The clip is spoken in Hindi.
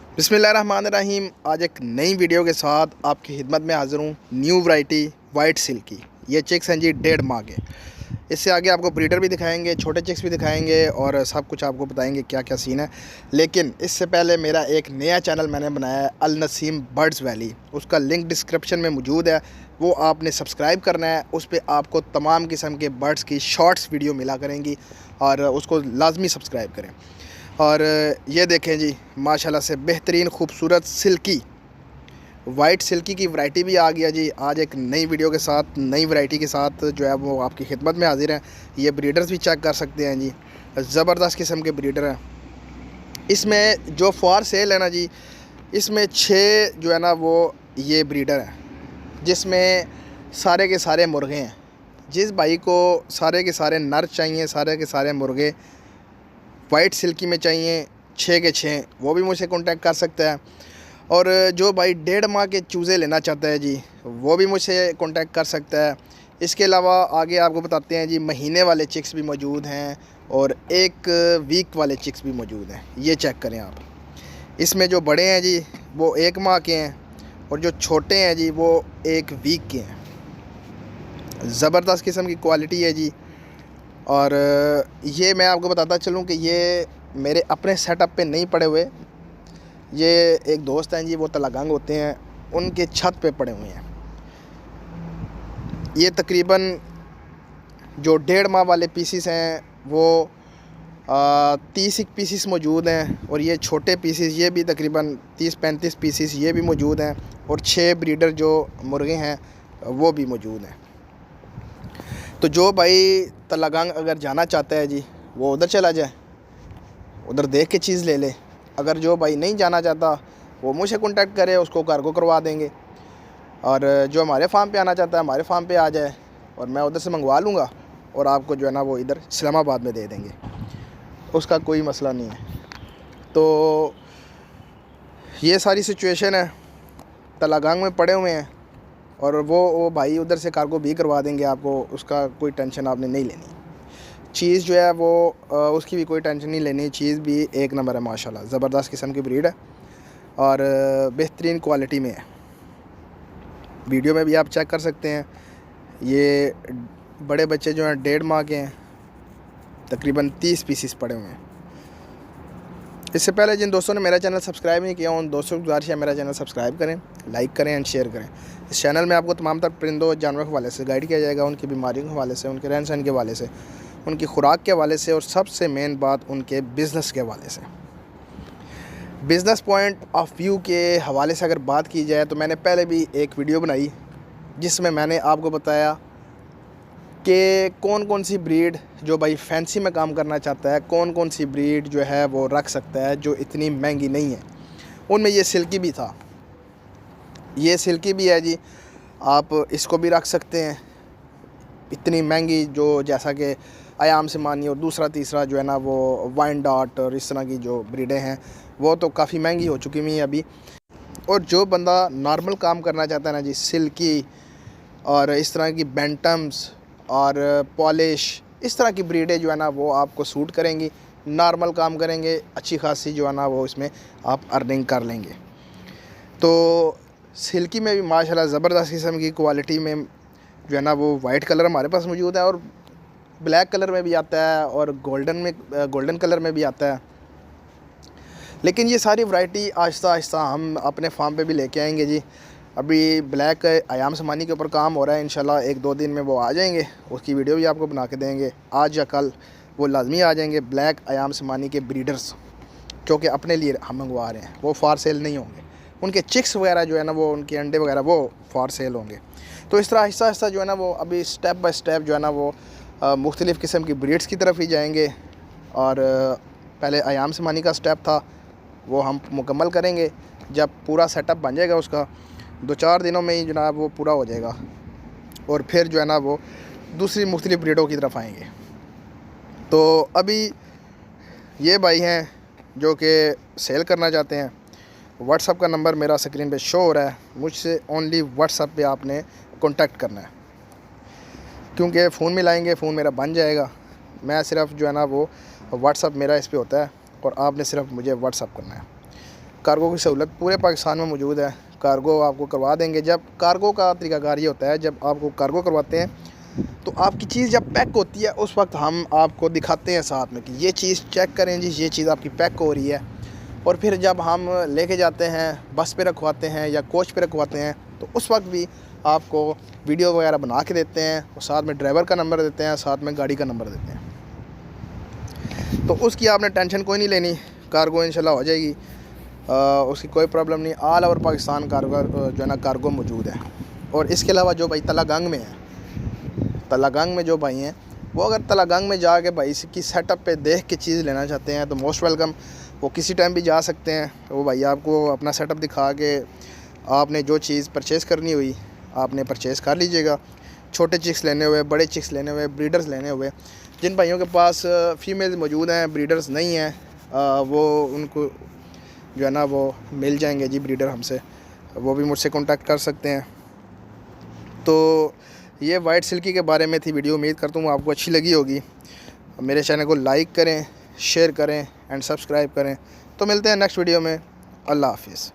बिस्मिल्लाहिर्रहमानिर्रहीम। आज एक नई वीडियो के साथ आपकी खिदमत में हाज़िर हूँ। New variety white silky. ये चिक्स हैं जी 1.5 माह के। इससे आगे आपको ब्रीडर भी दिखाएंगे, छोटे चिक्स भी दिखाएंगे और सब कुछ आपको बताएंगे क्या क्या सीन है। लेकिन इससे पहले मेरा एक नया चैनल मैंने बनाया है, अल नसीम बर्ड्स वैली। उसका लिंक डिस्क्रिप्शन में मौजूद है, वो आपने सब्सक्राइब करना है। उस पर आपको तमाम किस्म के बर्ड्स की शॉर्ट्स वीडियो मिला करेंगी और उसको लाजमी सब्सक्राइब करें। और ये देखें जी, माशाल्लाह से बेहतरीन खूबसूरत सिल्की वाइट सिल्की की वैरायटी भी आ गया जी। आज एक नई वीडियो के साथ, नई वैरायटी के साथ जो है वो आपकी खिदमत में हाजिर हैं। ये ब्रीडर्स भी चेक कर सकते हैं जी, ज़बरदस्त किस्म के ब्रीडर हैं। इसमें जो फॉर सेल है ना जी, इसमें 6 जो है ना वो ये ब्रीडर हैं, जिसमें सारे के सारे मुर्गे हैं। जिस भाई को सारे के सारे नर चाहिए, सारे के सारे मुर्गे वाइट सिल्की में चाहिए 6 के 6, वो भी मुझसे कांटेक्ट कर सकता है। और जो भाई 1.5 माह के चूज़े लेना चाहता है जी, वो भी मुझसे कांटेक्ट कर सकता है। इसके अलावा आगे आपको बताते हैं जी, महीने वाले चिक्स भी मौजूद हैं और 1 वीक वाले चिक्स भी मौजूद हैं। ये चेक करें आप। इसमें जो बड़े हैं जी वो 1 माह के हैं और जो छोटे हैं जी वो 1 वीक के हैं। ज़बरदस्त किस्म की क्वालिटी है जी। और ये मैं आपको बताता चलूँ कि ये मेरे अपने सेटअप पे नहीं पड़े हुए, ये एक दोस्त हैं जी, वो तलागंग होते हैं, उनके छत पे पड़े हुए हैं। ये तकरीबन जो 1.5 माह वाले पीसीस हैं वो 30 पीसीस मौजूद हैं और ये छोटे पीसीस ये भी तकरीबन 30-35 पीसीस ये भी मौजूद हैं और 6 ब्रीडर जो मुर्गे हैं वो भी मौजूद हैं। तो जो भाई तलागंग अगर जाना चाहता है जी, वो उधर चला जाए, उधर देख के चीज़ ले ले। अगर जो भाई नहीं जाना चाहता वो मुझसे कांटेक्ट करे, उसको कार्गो करवा देंगे। और जो हमारे फार्म पे आना चाहता है हमारे फार्म पे आ जाए और मैं उधर से मंगवा लूँगा और आपको जो है ना वो इधर इस्लामाबाद में दे देंगे, उसका कोई मसला नहीं है। तो ये सारी सिचुएशन है, तलागंग में पड़े हुए हैं और वो भाई उधर से कार्गो भी करवा देंगे आपको, उसका कोई टेंशन आपने नहीं लेनी। चीज़ जो है वो उसकी भी कोई टेंशन नहीं लेनी। चीज़ भी एक नंबर है माशाल्लाह, ज़बरदस्त किस्म की ब्रीड है और बेहतरीन क्वालिटी में है। वीडियो में भी आप चेक कर सकते हैं। ये बड़े बच्चे जो हैं 1.5 माह के हैं, तकरीबन 30 पीसीस पड़े हुए हैं। इससे पहले जिन दोस्तों ने मेरा चैनल सब्सक्राइब नहीं किया, उन दोस्तों की गुजारिश है मेरा चैनल सब्सक्राइब करें, लाइक करें एंड शेयर करें। इस चैनल में आपको तमाम तर परिंदों जानवरों के हवाले से गाइड किया जाएगा, उनकी बीमारियों के हवाले से, उनके रहन सहन के हवाले से, उनकी खुराक के हवाले से और सबसे मेन बात उनके बिज़नेस के हवाले से। बिज़नेस पॉइंट ऑफ व्यू के हवाले से अगर बात की जाए तो मैंने पहले भी एक वीडियो बनाई जिसमें मैंने आपको बताया कि कौन कौन सी ब्रीड जो भाई फैंसी में काम करना चाहता है, कौन कौन सी ब्रीड जो है वो रख सकता है जो इतनी महंगी नहीं है। उनमें ये सिल्की भी था, ये सिल्की भी है जी, आप इसको भी रख सकते हैं। इतनी महंगी जो जैसा कि आयाम से मानी और दूसरा तीसरा जो है ना वो वाइन डॉट और इस तरह की जो ब्रीडें हैं वो तो काफ़ी महंगी हो चुकी हुई हैं अभी। और जो बंदा नॉर्मल काम करना चाहता है ना जी, सिल्की और इस तरह की बैंटम्स और पॉलिश, इस तरह की ब्रीडें जो है ना वो आपको सूट करेंगी। नॉर्मल काम करेंगे, अच्छी खासी जो है ना वो इसमें आप अर्निंग कर लेंगे। तो सिल्की में भी माशाल्लाह ज़बरदस्त किस्म की क्वालिटी में जो है ना वो वाइट कलर हमारे पास मौजूद है और ब्लैक कलर में भी आता है और गोल्डन कलर में भी आता है। लेकिन ये सारी वैरायटी आहिस्ता आहिस्ता हम अपने फार्म पे भी लेके आएंगे जी। अभी ब्लैक आयाम समानी के ऊपर काम हो रहा है, इंशाल्लाह 1-2 दिन में वो आ जाएंगे, उसकी वीडियो भी आपको बना के देंगे। आज या कल वो लाजमी आ जाएंगे ब्लैक आयाम समानी के ब्रीडर्स, जो कि अपने लिए हम मंगवा रहे हैं। वो फॉर सेल नहीं होंगे, उनके चिक्स वगैरह जो है ना वो उनके अंडे वगैरह वो फॉर सेल होंगे। तो इस तरह आहिस्ता आहिस्ता जो है ना वो अभी स्टेप बाय स्टेप जो है ना वो मुख्तलिफ़ किस्म की ब्रीड्स की तरफ ही जाएंगे। और पहले आयाम समानी का स्टेप था वो हम मुकम्मल करेंगे। जब पूरा सेटअप बन जाएगा उसका 2-4 दिनों में ही जनाब वो पूरा हो जाएगा और फिर जो है ना वो दूसरी मुख्तलिफ़ ब्रीडों की तरफ आएंगे। तो अभी ये भाई हैं जो कि सेल करना चाहते हैं, व्हाट्सअप का नंबर मेरा स्क्रीन पे शो हो रहा है। मुझसे ओनली व्हाट्सअप पे आपने कांटेक्ट करना है, क्योंकि फ़ोन मिलाएंगे, फ़ोन मेरा बन जाएगा। मैं सिर्फ जो है ना वो व्हाट्सअप मेरा इस पे होता है और आपने सिर्फ मुझे व्हाट्सअप करना है। कार्गो की सहूलत पूरे पाकिस्तान में मौजूद है। कार्गो आपको करवा देंगे। जब कार्गो का तरीकाकार ये होता है, जब आपको कार्गो करवाते हैं तो आपकी चीज़ जब पैक होती है उस वक्त हम आपको दिखाते हैं साथ में कि ये चीज़ चेक करें जी, ये चीज़ आपकी पैक हो रही है। और फिर जब हम लेके जाते हैं, बस पे रखवाते हैं या कोच पे रखवाते हैं, तो उस वक्त भी आपको वीडियो वगैरह बना के देते हैं और साथ में ड्राइवर का नंबर देते हैं, साथ में गाड़ी का नंबर देते हैं। तो उसकी आपने टेंशन कोई नहीं लेनी, कार्गो इंशाल्लाह हो जाएगी। उसकी कोई प्रॉब्लम नहीं। ऑल ओवर पाकिस्तान कार्गो जो है ना कार्गो मौजूद है। और इसके अलावा जो भाई तलागंग में है, तलागंग में जो भाई हैं वो अगर तलागंग में जाके भाई की सेटअप पे देख के चीज़ लेना चाहते हैं तो मोस्ट वेलकम। वो किसी टाइम भी जा सकते हैं। वो भाई आपको अपना सेटअप दिखा के आपने जो चीज़ परचेज़ करनी हुई आपने परचेज़ कर लीजिएगा। छोटे चिक्स लेने हुए, बड़े चिक्स लेने हुए, ब्रीडर्स लेने हुए, जिन भाइयों के पास फ़ीमेल्स मौजूद हैं, ब्रीडर्स नहीं हैं, वो उनको जो है ना वो मिल जाएंगे जी ब्रीडर हमसे। वो भी मुझसे कांटेक्ट कर सकते हैं। तो ये वाइट सिल्की के बारे में थी वीडियो। उम्मीद करता हूँ आपको अच्छी लगी होगी। मेरे चैनल को लाइक करें, शेयर करें एंड सब्सक्राइब करें। तो मिलते हैं नेक्स्ट वीडियो में। अल्लाह हाफिज़।